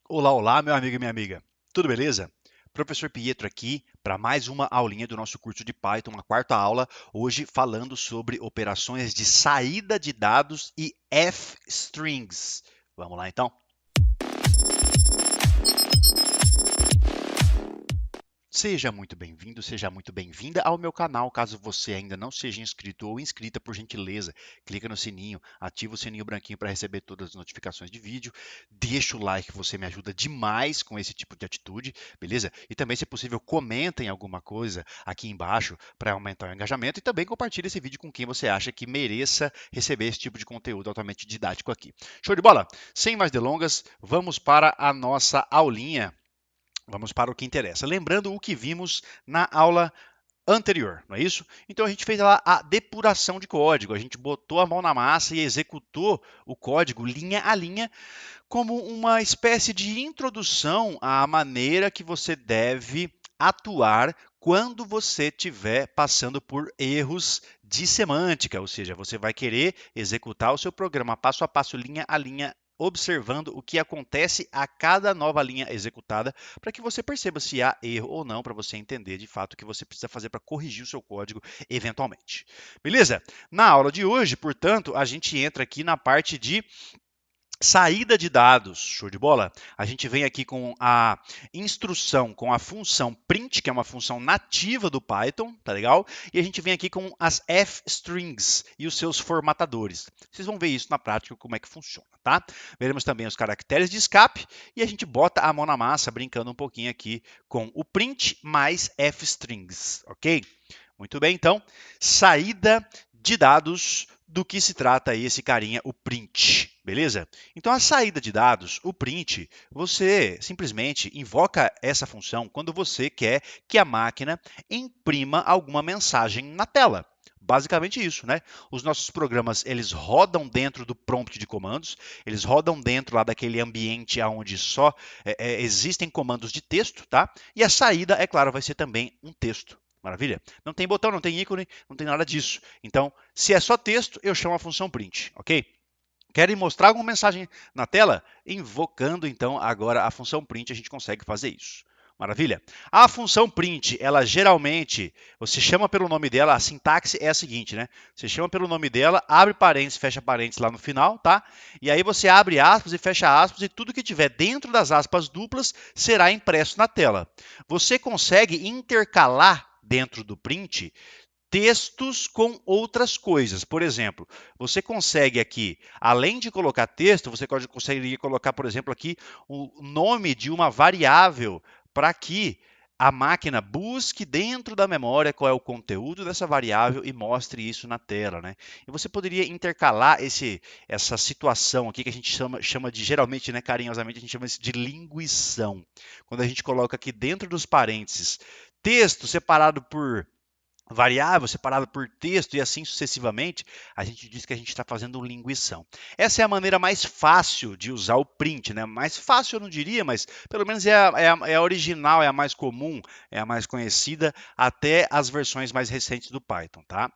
Olá, olá, meu amigo e minha amiga. Tudo beleza? Professor Pietro aqui para mais uma aulinha do nosso curso de Python, uma quarta aula, hoje falando sobre operações de saída de dados e f-strings. Vamos lá então? Seja muito bem-vindo, seja muito bem-vinda ao meu canal. Caso você ainda não seja inscrito ou inscrita, por gentileza, clica no sininho, ativa o sininho branquinho para receber todas as notificações de vídeo. Deixa o like, você me ajuda demais com esse tipo de atitude, beleza? E também, se possível, comentem alguma coisa aqui embaixo para aumentar o engajamento e também compartilhe esse vídeo com quem você acha que mereça receber esse tipo de conteúdo altamente didático aqui. Show de bola? Sem mais delongas, vamos para a nossa aulinha. Vamos para o que interessa. Lembrando o que vimos na aula anterior, não é isso? Então a gente fez lá a depuração de código, a gente botou a mão na massa e executou o código linha a linha como uma espécie de introdução à maneira que você deve atuar quando você estiver passando por erros de semântica, ou seja, você vai querer executar o seu programa passo a passo, linha a linha, observando o que acontece a cada nova linha executada, para que você perceba se há erro ou não, para você entender de fato o que você precisa fazer para corrigir o seu código eventualmente. Beleza? Na aula de hoje, portanto, a gente entra aqui na parte de saída de dados, show de bola? A gente vem aqui com a instrução, com a função print, que é uma função nativa do Python, tá legal? E a gente vem aqui com as f-strings e os seus formatadores. Vocês vão ver isso na prática, como é que funciona, tá? Veremos também os caracteres de escape e a gente bota a mão na massa, brincando um pouquinho aqui com o print mais f-strings, ok? Muito bem, então, saída de dados, do que se trata aí esse carinha, o print, beleza? Então, a saída de dados, o print, você simplesmente invoca essa função quando você quer que a máquina imprima alguma mensagem na tela. Basicamente isso, né? Os nossos programas, eles rodam dentro do prompt de comandos, eles rodam dentro lá daquele ambiente onde só existem comandos de texto, tá? E a saída, é claro, vai ser também um texto. Maravilha? Não tem botão, não tem ícone, não tem nada disso. Então, se é só texto, eu chamo a função print, ok? Querem mostrar alguma mensagem na tela? Invocando, então, agora a função print, a gente consegue fazer isso. Maravilha? A função print, ela geralmente, você chama pelo nome dela, a sintaxe é a seguinte, né? Você chama pelo nome dela, abre parênteses, fecha parênteses lá no final, tá? E aí você abre aspas e fecha aspas e tudo que tiver dentro das aspas duplas será impresso na tela. Você consegue intercalar dentro do print textos com outras coisas. Por exemplo, você consegue aqui, além de colocar texto, você conseguiria colocar, por exemplo, aqui o nome de uma variável para que a máquina busque dentro da memória qual é o conteúdo dessa variável e mostre isso na tela, né? E você poderia intercalar essa situação aqui que a gente chama de, geralmente, né, carinhosamente, a gente chama isso de linguição. Quando a gente coloca aqui dentro dos parênteses texto separado por variável separada por texto e assim sucessivamente, a gente diz que a gente está fazendo linguição. Essa é a maneira mais fácil de usar o print, né? Mais fácil eu não diria, mas pelo menos é a original, é a mais comum, é a mais conhecida, até as versões mais recentes do Python, tá?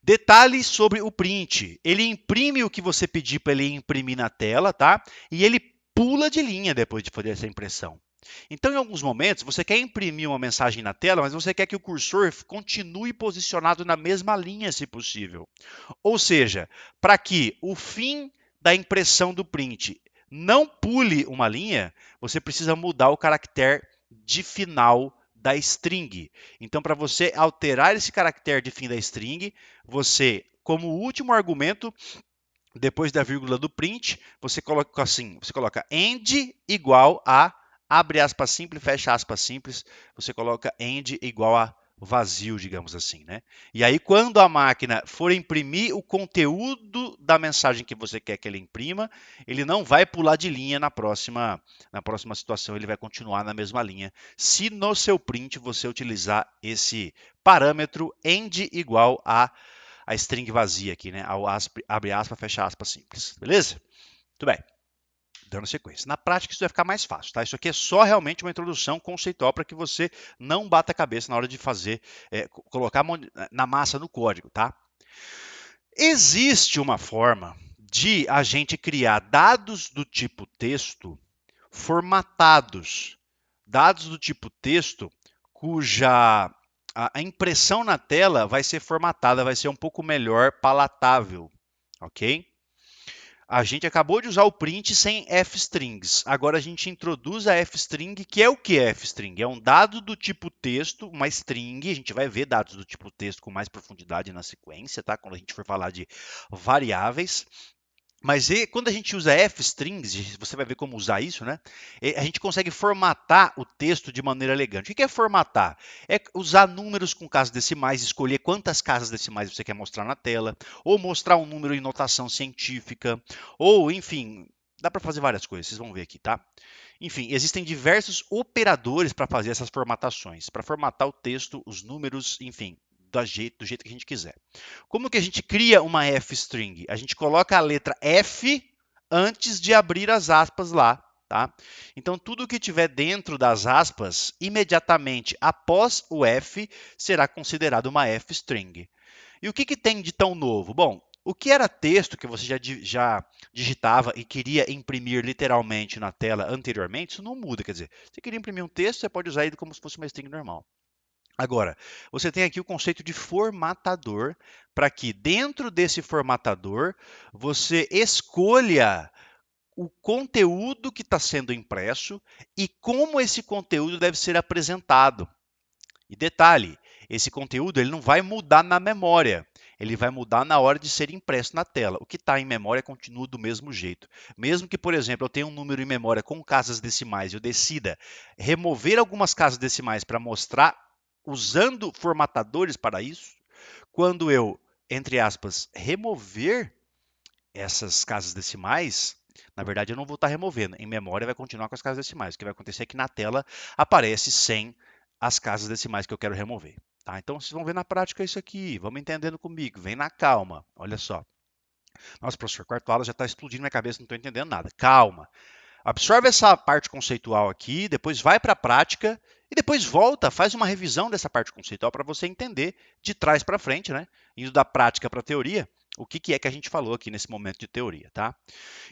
Detalhes sobre o print. Ele imprime o que você pedir para ele imprimir na tela, tá? E ele pula de linha depois de fazer essa impressão. Então, em alguns momentos, você quer imprimir uma mensagem na tela, mas você quer que o cursor continue posicionado na mesma linha, se possível. Ou seja, para que o fim da impressão do print não pule uma linha, você precisa mudar o caractere de final da string. Então, para você alterar esse caractere de fim da string, você, como último argumento, depois da vírgula do print, você coloca assim, você coloca end igual a abre aspas simples, fecha aspas simples, você coloca end igual a vazio, digamos assim, né? E aí quando a máquina for imprimir o conteúdo da mensagem que você quer que ele imprima, ele não vai pular de linha na próxima situação, ele vai continuar na mesma linha. Se no seu print você utilizar esse parâmetro end igual a string vazia aqui, né? Ao abre aspas, fecha aspas simples. Beleza? Muito bem. Dando sequência. Na prática, isso vai ficar mais fácil, tá? Isso aqui é só realmente uma introdução conceitual para que você não bata a cabeça na hora de fazer, colocar a mão na massa no código, tá? Existe uma forma de a gente criar dados do tipo texto formatados. Dados do tipo texto, cuja a impressão na tela vai ser formatada, vai ser um pouco melhor palatável, ok? A gente acabou de usar o print sem f-strings. Agora a gente introduz a f-string, que é o que é f-string? É um dado do tipo texto, uma string. A gente vai ver dados do tipo texto com mais profundidade na sequência, tá? Quando a gente for falar de variáveis. Mas quando a gente usa f-strings, você vai ver como usar isso, né? A gente consegue formatar o texto de maneira elegante. O que é formatar? É usar números com casas decimais, escolher quantas casas decimais você quer mostrar na tela, ou mostrar um número em notação científica, ou, enfim, dá para fazer várias coisas, vocês vão ver aqui, tá? Enfim, existem diversos operadores para fazer essas formatações, para formatar o texto, os números, enfim, do jeito que a gente quiser. Como que a gente cria uma f-string? A gente coloca a letra F antes de abrir as aspas lá, tá? Então, tudo que tiver dentro das aspas, imediatamente após o F, será considerado uma f-string. E o que tem de tão novo? Bom, o que era texto que você já digitava e queria imprimir literalmente na tela anteriormente, isso não muda. Quer dizer, você queria imprimir um texto, você pode usar ele como se fosse uma string normal. Agora, você tem aqui o conceito de formatador, para que dentro desse formatador você escolha o conteúdo que está sendo impresso e como esse conteúdo deve ser apresentado. E detalhe, esse conteúdo ele não vai mudar na memória, ele vai mudar na hora de ser impresso na tela. O que está em memória continua do mesmo jeito. Mesmo que, por exemplo, eu tenha um número em memória com casas decimais e eu decida remover algumas casas decimais para mostrar usando formatadores para isso, quando eu, entre aspas, remover essas casas decimais, na verdade eu não vou estar removendo. Em memória vai continuar com as casas decimais. O que vai acontecer é que na tela aparece sem as casas decimais que eu quero remover. Tá? Então vocês vão ver na prática isso aqui. Vamos entendendo comigo. Vem na calma. Olha só. Nossa, professor, quarto aula já está explodindo minha cabeça, não estou entendendo nada. Calma. Absorve essa parte conceitual aqui, depois vai para a prática e depois volta, faz uma revisão dessa parte conceitual para você entender de trás para frente, né? Indo da prática para a teoria, o que é que a gente falou aqui nesse momento de teoria, tá?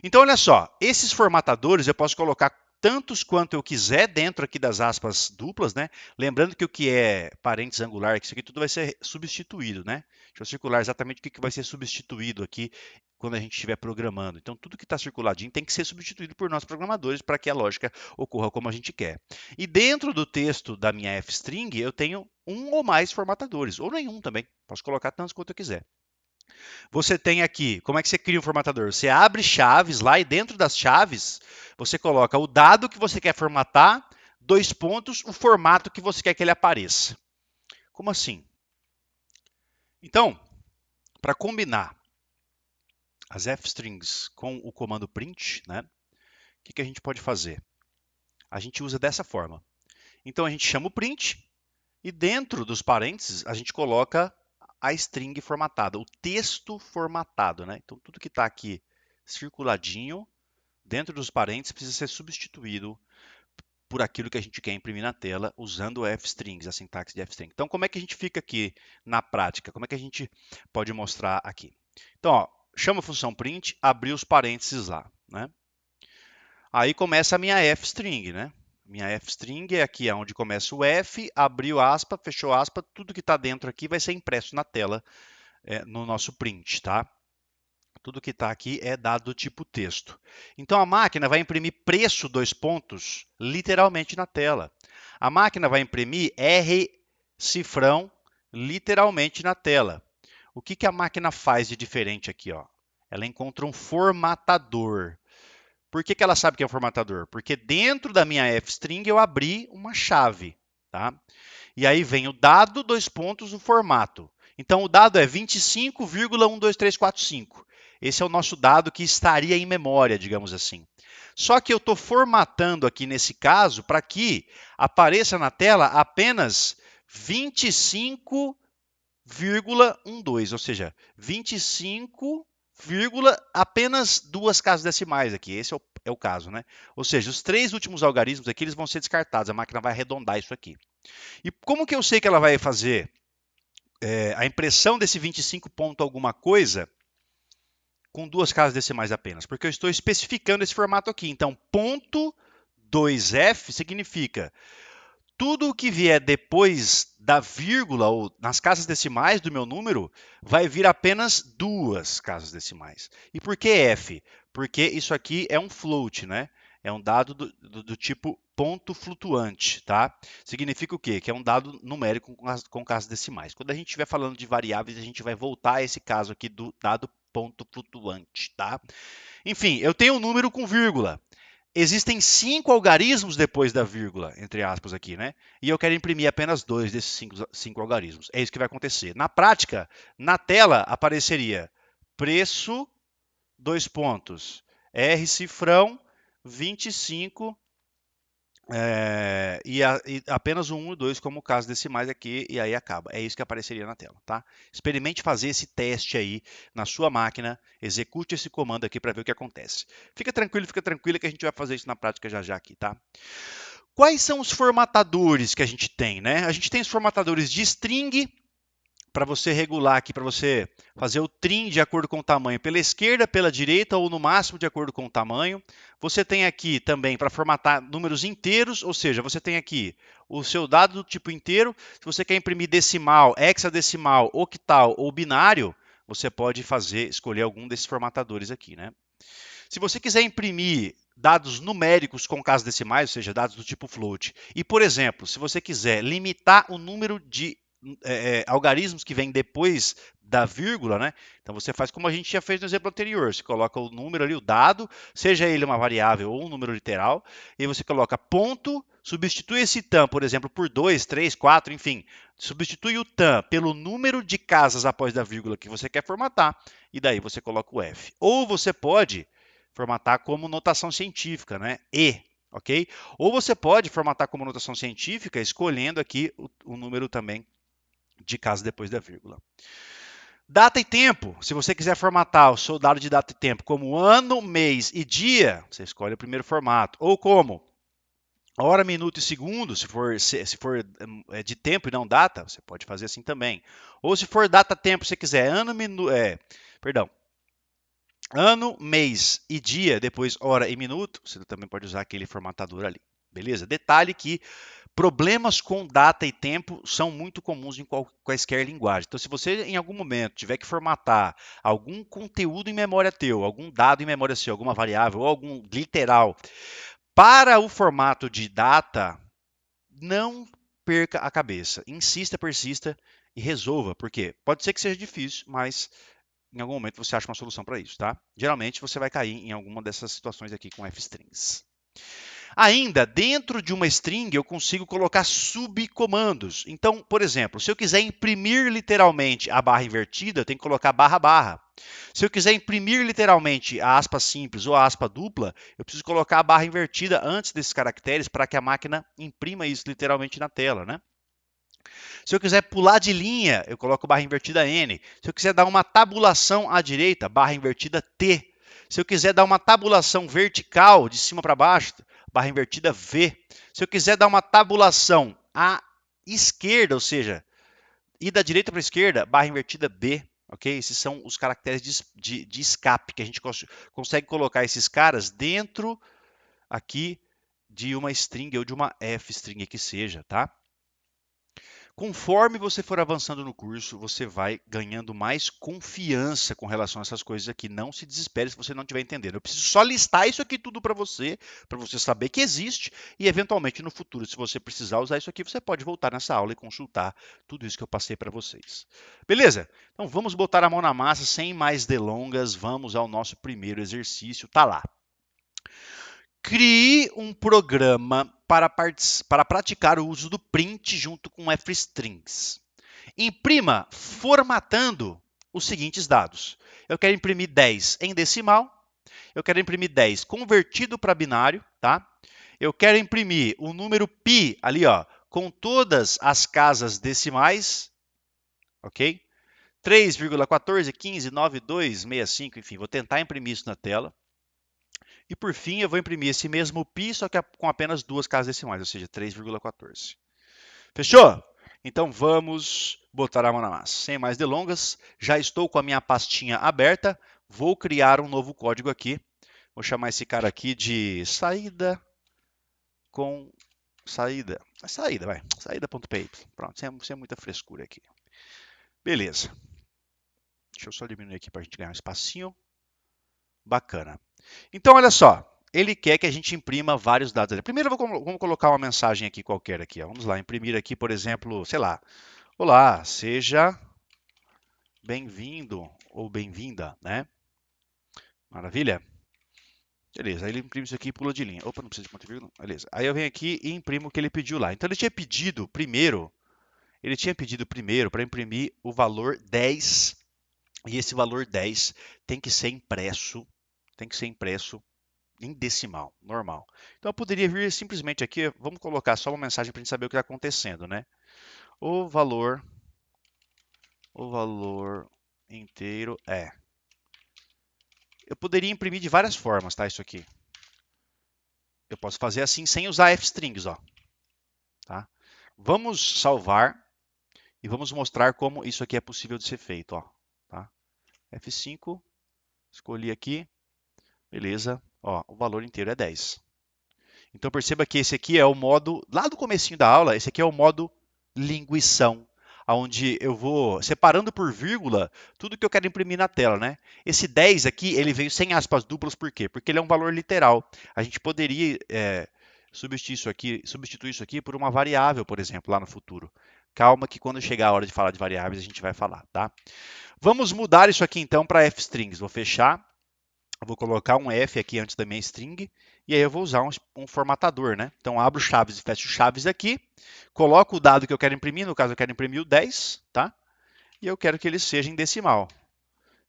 Então, olha só, esses formatadores eu posso colocar tantos quanto eu quiser dentro aqui das aspas duplas, né? Lembrando que o que é parênteses angular, que isso aqui tudo vai ser substituído, né? Deixa eu circular exatamente o que vai ser substituído aqui quando a gente estiver programando. Então, tudo que está circuladinho tem que ser substituído por nós programadores para que a lógica ocorra como a gente quer. E dentro do texto da minha f-string, eu tenho um ou mais formatadores, ou nenhum também. Posso colocar tantos quanto eu quiser. Você tem aqui, como é que você cria um formatador? Você abre chaves lá e dentro das chaves você coloca o dado que você quer formatar, dois pontos, o formato que você quer que ele apareça. Como assim? Então, para combinar as f-strings com o comando print, né, o que a gente pode fazer? A gente usa dessa forma. Então a gente chama o print e dentro dos parênteses a gente coloca a string formatada, o texto formatado, né? Então tudo que está aqui circuladinho dentro dos parênteses precisa ser substituído por aquilo que a gente quer imprimir na tela usando f-strings, a sintaxe de f-string. Então, como é que a gente fica aqui na prática? Como é que a gente pode mostrar aqui? Então, ó, chama a função print, abrir os parênteses lá, né? Aí começa a minha f-string, né? Minha f-string é aqui onde começa o f, abriu aspa, fechou aspa, tudo que está dentro aqui vai ser impresso na tela no nosso print, tá? Tudo que está aqui é dado do tipo texto. Então a máquina vai imprimir preço, dois pontos, literalmente na tela. A máquina vai imprimir R cifrão literalmente na tela. O que a máquina faz de diferente aqui? Ó? Ela encontra um formatador. Por que ela sabe que é um formatador? Porque dentro da minha f-string eu abri uma chave. Tá? E aí vem o dado, dois pontos, o formato. Então o dado é 25,12345. Esse é o nosso dado que estaria em memória, digamos assim. Só que eu estou formatando aqui nesse caso para que apareça na tela apenas 25,12, ou seja, 25, apenas duas casas decimais aqui. Esse é o caso, né? Ou seja, os três últimos algarismos aqui eles vão ser descartados. A máquina vai arredondar isso aqui. E como que eu sei que ela vai fazer a impressão desse 25 ponto alguma coisa com duas casas decimais apenas? Porque eu estou especificando esse formato aqui. Então, ponto 2F significa tudo o que vier depois da vírgula ou nas casas decimais do meu número vai vir apenas duas casas decimais. E por que F? Porque isso aqui é um float, né? É um dado do tipo ponto flutuante, tá? Significa o quê? Que é um dado numérico com casas decimais. Quando a gente estiver falando de variáveis, a gente vai voltar a esse caso aqui do dado ponto flutuante, tá? Enfim, eu tenho um número com vírgula. Existem 5 algarismos depois da vírgula, entre aspas aqui, né? E eu quero imprimir apenas 2 desses 5 algarismos. É isso que vai acontecer. Na prática, na tela apareceria preço, dois pontos, R cifrão, 25, e apenas o 1 e 2 como caso decimais aqui, e aí acaba. É isso que apareceria na tela, tá? Experimente fazer esse teste aí na sua máquina, execute esse comando aqui para ver o que acontece. Fica tranquilo que a gente vai fazer isso na prática já já aqui, tá? Quais são os formatadores que a gente tem, né? A gente tem os formatadores de string, para você regular aqui, para você fazer o trim de acordo com o tamanho pela esquerda, pela direita ou no máximo de acordo com o tamanho. Você tem aqui também para formatar números inteiros, ou seja, você tem aqui o seu dado do tipo inteiro. Se você quer imprimir decimal, hexadecimal, octal ou binário, você pode escolher algum desses formatadores aqui, né? Se você quiser imprimir dados numéricos com casas decimais, ou seja, dados do tipo float, e, por exemplo, se você quiser limitar o número de algarismos que vem depois da vírgula, né? Então você faz como a gente já fez no exemplo anterior. Você coloca o número ali, o dado, seja ele uma variável ou um número literal, e você coloca ponto, substitui esse tam, por exemplo, por 2, 3, 4, enfim. Substitui o tam pelo número de casas após da vírgula que você quer formatar, e daí você coloca o F. Ou você pode formatar como notação científica, né? E, ok? Ou você pode formatar como notação científica escolhendo aqui o número também de casa depois da vírgula. Data e tempo. Se você quiser formatar o seu dado de data e tempo como ano, mês e dia, você escolhe o primeiro formato. Ou como hora, minuto e segundo, se for de tempo e não data, você pode fazer assim também. Ou se for data-tempo, se você quiser ano, mês e dia, depois hora e minuto, você também pode usar aquele formatador ali. Beleza? Detalhe que problemas com data e tempo são muito comuns em quaisquer linguagem. Então, se você em algum momento tiver que formatar algum conteúdo em memória teu, algum dado em memória seu, alguma variável ou algum literal para o formato de data, não perca a cabeça. Insista, persista e resolva. Porque pode ser que seja difícil, mas em algum momento você acha uma solução para isso, tá? Geralmente você vai cair em alguma dessas situações aqui com f-strings. Ainda, dentro de uma string, eu consigo colocar subcomandos. Então, por exemplo, se eu quiser imprimir literalmente a barra invertida, eu tenho que colocar barra barra. Se eu quiser imprimir literalmente a aspa simples ou a aspa dupla, eu preciso colocar a barra invertida antes desses caracteres para que a máquina imprima isso literalmente na tela, né? Se eu quiser pular de linha, eu coloco barra invertida N. Se eu quiser dar uma tabulação à direita, barra invertida T. Se eu quiser dar uma tabulação vertical, de cima para baixo, barra invertida V. Se eu quiser dar uma tabulação à esquerda, ou seja, ir da direita para a esquerda, barra invertida B. Ok? Esses são os caracteres de escape, que a gente consegue colocar esses caras dentro aqui de uma string ou de uma f-string que seja, tá? Conforme você for avançando no curso, você vai ganhando mais confiança com relação a essas coisas aqui. Não se desespere se você não estiver entendendo. Eu preciso só listar isso aqui tudo para você saber que existe e, eventualmente, no futuro, se você precisar usar isso aqui, você pode voltar nessa aula e consultar tudo isso que eu passei para vocês. Beleza? Então, vamos botar a mão na massa, sem mais delongas. Vamos ao nosso primeiro exercício. Tá lá. Crie um programa para praticar o uso do print junto com f-strings. Imprima formatando os seguintes dados. Eu quero imprimir 10 em decimal. Eu quero imprimir 10 convertido para binário, tá? Eu quero imprimir o número π ali, ó, com todas as casas decimais, ok? 3,14, 15, 9, 2, 65, enfim, vou tentar imprimir isso na tela. E por fim, eu vou imprimir esse mesmo π, só que com apenas duas casas decimais, ou seja, 3,14. Fechou? Então vamos botar a mão na massa. Sem mais delongas, já estou com a minha pastinha aberta. Vou criar um novo código aqui. Vou chamar esse cara aqui de saída com saída. Saída, vai. Saída.py. Pronto, sem muita frescura aqui. Beleza. Deixa eu só diminuir aqui para a gente ganhar um espacinho. Bacana. Então, olha só. Ele quer que a gente imprima vários dados ali. Primeiro, vamos colocar uma mensagem aqui qualquer aqui. Ó. Vamos lá, imprimir aqui, por exemplo, sei lá. Olá, seja bem-vindo ou bem-vinda, né? Maravilha? Beleza, aí ele imprime isso aqui e pula de linha. Opa, não precisa de ponto e vírgula. Beleza. Aí eu venho aqui e imprimo o que ele pediu lá. Então, ele tinha pedido primeiro para imprimir o valor 10, e esse valor 10 tem que ser impresso em decimal, normal. Então eu poderia vir simplesmente aqui, vamos colocar só uma mensagem para a gente saber o que está acontecendo, né? O valor inteiro é. Eu poderia imprimir de várias formas, tá? Isso aqui. Eu posso fazer assim sem usar fstrings, ó. Tá? Vamos salvar e vamos mostrar como isso aqui é possível de ser feito, ó. Tá? F5, escolhi aqui, beleza. Ó, o valor inteiro é 10. Então perceba que esse aqui é o modo, lá do comecinho da aula, esse aqui é o modo linguição, onde eu vou separando por vírgula tudo que eu quero imprimir na tela, né? Esse 10 aqui, ele veio sem aspas duplas, por quê? Porque ele é um valor literal. A gente poderia substituir isso aqui por uma variável, por exemplo, lá no futuro. Calma que quando chegar a hora de falar de variáveis, a gente vai falar, tá? Vamos mudar isso aqui então para fstrings. Vou fechar. Vou colocar um F aqui antes da minha string, e aí eu vou usar um formatador, né? Então abro chaves e fecho chaves aqui, coloco o dado que eu quero imprimir, no caso eu quero imprimir o 10, tá? E eu quero que ele seja em decimal.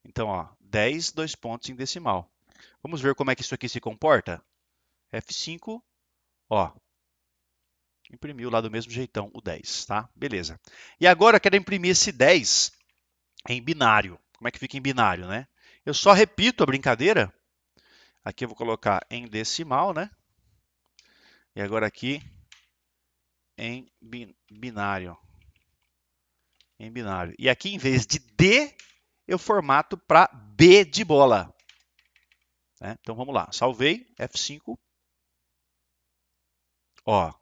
Então, ó, 10, dois pontos em decimal. Vamos ver como é que isso aqui se comporta? F5, ó, imprimiu lá do mesmo jeitão o 10, tá? Beleza. E agora eu quero imprimir esse 10 em binário. Como é que fica em binário, né? Eu só repito a brincadeira. Aqui eu vou colocar em decimal, né? E agora aqui em binário. Em binário. E aqui, em vez de D, eu formato para B de bola. Né? Então vamos lá. Salvei, F5. Ó,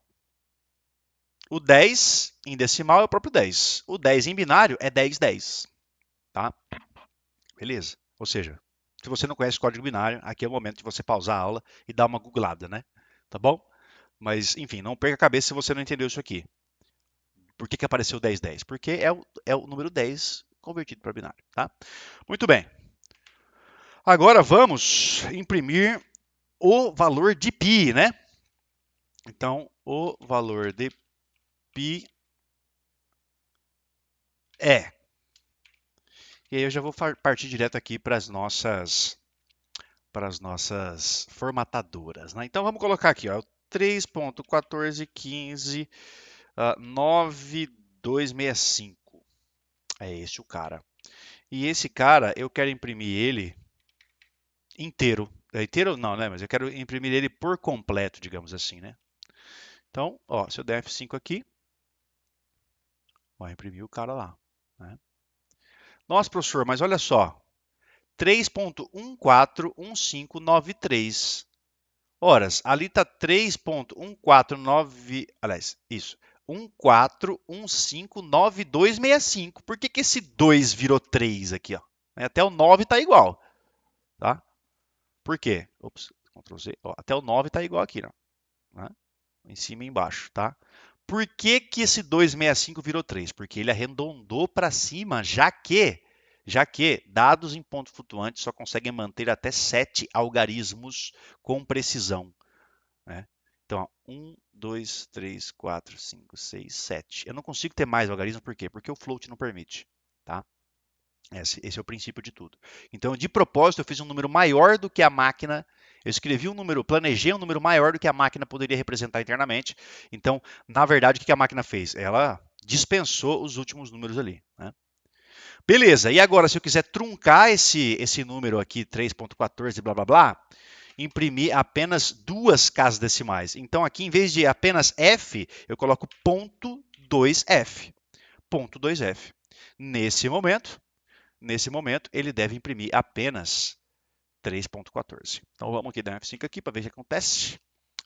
o 10 em decimal é o próprio 10. O 10 em binário é 10, 10. Tá? Beleza. Ou seja, se você não conhece código binário, aqui é o momento de você pausar a aula e dar uma googlada, né? Tá bom? Mas, enfim, não perca a cabeça se você não entendeu isso aqui. Por que apareceu 10, 10? Porque é o número 10 convertido para binário, tá? Muito bem. Agora vamos imprimir o valor de π, né? Então, o valor de π é. E aí eu já vou partir direto aqui para as nossas formatadoras, né? Então vamos colocar aqui, ó, 3.1415.9265. É esse o cara. E esse cara, eu quero imprimir ele inteiro. Inteiro não, né? Mas eu quero imprimir ele por completo, digamos assim, né? Então, ó, se eu der F5 aqui, vai imprimir o cara lá. Né? Nossa, professor, mas olha só. 3.141593. Horas, ali está 3.149. Aliás, isso. 14159265. Por que, que esse 2 virou 3 aqui? Ó? Até o 9 está igual. Tá? Por quê? Ops, Ctrl Z. Ó, até o 9 está igual aqui. Não? Né? Em cima e embaixo. Tá? Por que, que esse 265 virou 3? Porque ele arredondou para cima, já que dados em ponto flutuante só conseguem manter até 7 algarismos com precisão. Né? Então, 1, 2, 3, 4, 5, 6, 7. Eu não consigo ter mais algarismos, por quê? Porque o float não permite. Tá? Esse é o princípio de tudo. Então, de propósito, eu fiz um número maior do que a máquina. Eu escrevi um número, planejei um número maior do que a máquina poderia representar internamente. Então, na verdade, o que a máquina fez? Ela dispensou os últimos números ali. Né? Beleza, e agora, se eu quiser truncar esse número aqui, 3.14, blá blá blá, imprimir apenas duas casas decimais. Então, aqui, em vez de apenas F, eu coloco ponto 2F. Ponto 2F. Nesse momento, ele deve imprimir apenas 3.14. Então vamos aqui dar um F5 aqui para ver o que acontece.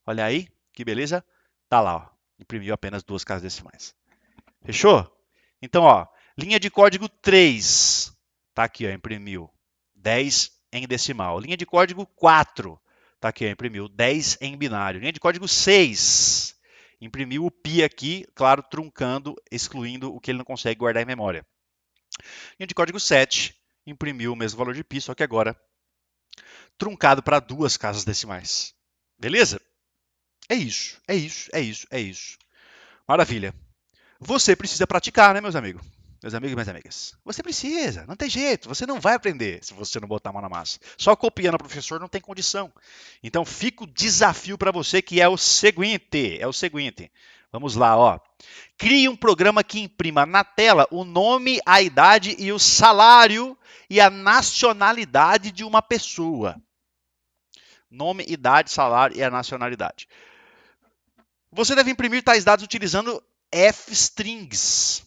Olha aí, Que beleza? Tá lá, ó. Imprimiu apenas 2 casas decimais. Fechou? Então, ó, linha de código 3. Tá aqui, ó, imprimiu 10 em decimal. Linha de código 4. Tá aqui, ó, imprimiu 10 em binário. Linha de código 6. Imprimiu o pi aqui, claro, truncando, excluindo o que ele não consegue guardar em memória. Linha de código 7. Imprimiu o mesmo valor de pi, só que agora truncado para 2 casas decimais. Beleza? É isso, é isso, é isso, é isso. Maravilha. Você precisa praticar, né, meus amigos? Meus amigos e minhas amigas. Você precisa, não tem jeito. Você não vai aprender se você não botar a mão na massa. Só copiando o professor não tem condição. Então fica o desafio para você que é o seguinte. Vamos lá, ó. Crie um programa que imprima na tela o nome, a idade e o salário e a nacionalidade de uma pessoa. Nome, idade, salário e a nacionalidade. Você deve imprimir tais dados utilizando F-strings.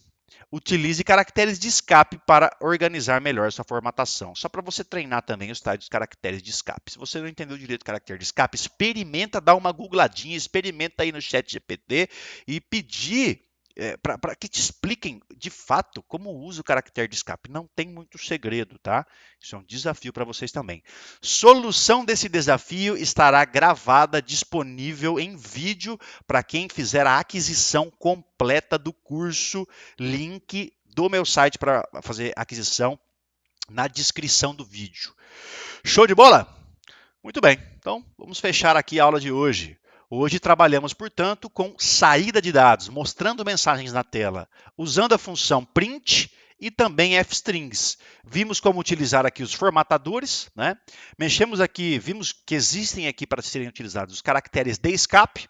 Utilize caracteres de escape para organizar melhor sua formatação. Só para você treinar também os tais dos caracteres de escape. Se você não entendeu direito o caractere de escape, experimenta dar uma googladinha, experimenta aí no chat GPT e pedir para que te expliquem de fato como usa o caractere de escape. Não tem muito segredo, tá? Isso é um desafio para vocês também. Solução desse desafio estará gravada, disponível em vídeo para quem fizer a aquisição completa do curso. Link do meu site para fazer aquisição na descrição do vídeo. Show de bola? Muito bem, então vamos fechar aqui a aula de hoje. Hoje trabalhamos, portanto, com saída de dados, mostrando mensagens na tela, usando a função print e também F-strings. Vimos como utilizar aqui os formatadores, né? Mexemos aqui, vimos que existem aqui para serem utilizados os caracteres de escape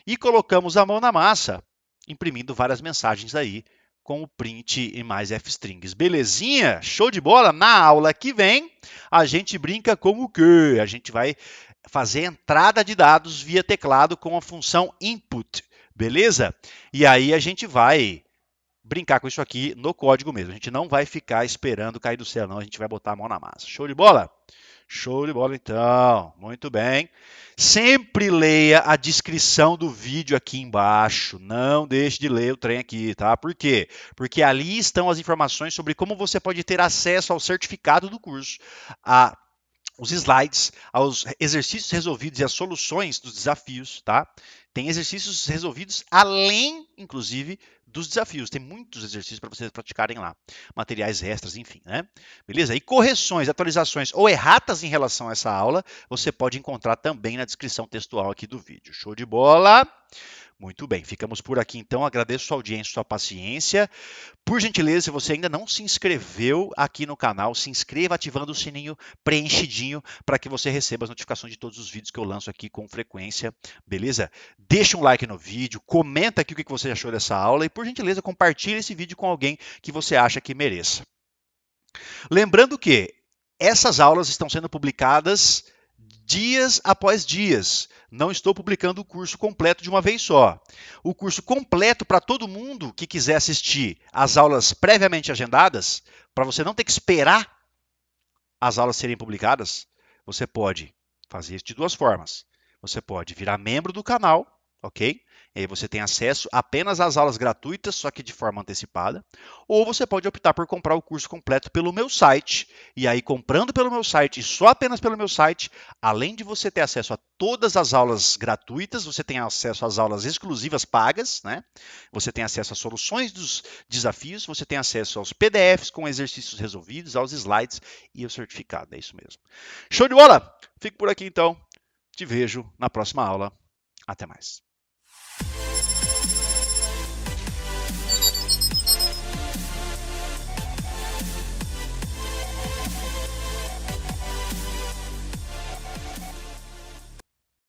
e colocamos a mão na massa, imprimindo várias mensagens aí com o print e mais F-strings. Belezinha? Show de bola? Na aula que vem, a gente brinca com o quê? A gente vai fazer entrada de dados via teclado com a função input, beleza? E aí a gente vai brincar com isso aqui no código mesmo. A gente não vai ficar esperando cair do céu, não. A gente vai botar a mão na massa. Show de bola? Show de bola, então. Muito bem. Sempre leia a descrição do vídeo aqui embaixo. Não deixe de ler o trem aqui, tá? Por quê? Porque ali estão as informações sobre como você pode ter acesso ao certificado do curso, os slides, aos exercícios resolvidos e as soluções dos desafios, tá? Tem exercícios resolvidos além, inclusive, dos desafios. Tem muitos exercícios para vocês praticarem lá. Materiais extras, enfim, né? Beleza? E correções, atualizações ou erratas em relação a essa aula, você pode encontrar também na descrição textual aqui do vídeo. Show de bola? Muito bem, ficamos por aqui então. Agradeço sua audiência, sua paciência. Por gentileza, se você ainda não se inscreveu aqui no canal, se inscreva ativando o sininho preenchidinho para que você receba as notificações de todos os vídeos que eu lanço aqui com frequência, beleza? Deixa um like no vídeo, comenta aqui o que você achou dessa aula e, por gentileza, compartilhe esse vídeo com alguém que você acha que mereça. Lembrando que essas aulas estão sendo publicadas dias após dias. Não estou publicando o curso completo de uma vez só. O curso completo para todo mundo que quiser assistir as aulas previamente agendadas, para você não ter que esperar as aulas serem publicadas, você pode fazer isso de duas formas. Você pode virar membro do canal, ok? E aí você tem acesso apenas às aulas gratuitas, só que de forma antecipada. Ou você pode optar por comprar o curso completo pelo meu site. E aí, comprando pelo meu site e só apenas pelo meu site, além de você ter acesso a todas as aulas gratuitas, você tem acesso às aulas exclusivas pagas, né? Você tem acesso às soluções dos desafios, você tem acesso aos PDFs com exercícios resolvidos, aos slides e ao certificado. É isso mesmo. Show de bola? Fico por aqui então. Te vejo na próxima aula. Até mais.